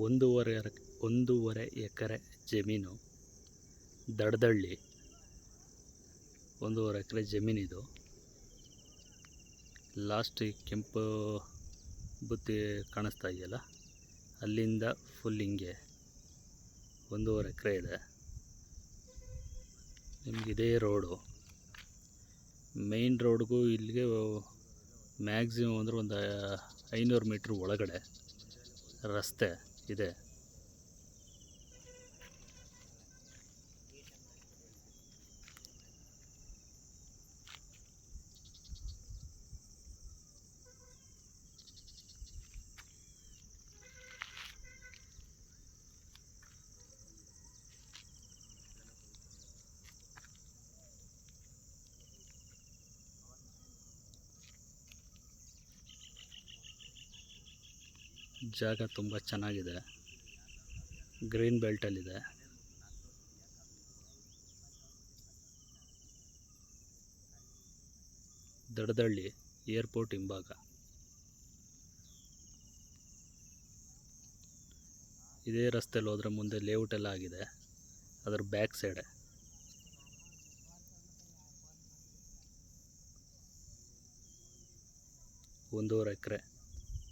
ಒಂದೂವರೆ ಎಕರೆ ಜಮೀನು ದಡದಳ್ಳಿ. 1.5 ಎಕರೆ ಜಮೀನಿದು. ಲಾಸ್ಟ್ ಕೆಂಪು ಬುತ್ತಿ ಕಾಣಿಸ್ತಾ ಇದೆಯಲ್ಲ, ಅಲ್ಲಿಂದ ಫುಲ್ ಹಿಂಗೆ 1.5 ಎಕರೆ ಇದೆ. ನಿಮಗಿದೇ ರೋಡು, ಮೇಯ್ನ್ ರೋಡ್ಗೂ ಇಲ್ಲಿಗೆ ಮ್ಯಾಕ್ಸಿಮಮ್ ಅಂದರೆ ಒಂದು 500 ಮೀಟ್ರ್ ಒಳಗಡೆ ರಸ್ತೆ ಇದೆ. ಜಾಗ ತುಂಬ ಚೆನ್ನಾಗಿದೆ, ಗ್ರೀನ್ ಬೆಲ್ಟಲ್ಲಿದೆ. ದಡದಳ್ಳಿ ಏರ್ಪೋರ್ಟ್ ಹಿಂಭಾಗ. ಇದೇ ರಸ್ತೆಯಲ್ಲಿ ಹೋದರೆ ಮುಂದೆ ಲೇಔಟ್ ಎಲ್ಲ ಆಗಿದೆ, ಅದರ ಬ್ಯಾಕ್ ಸೈಡೆ. 1.5 ಎಕರೆ.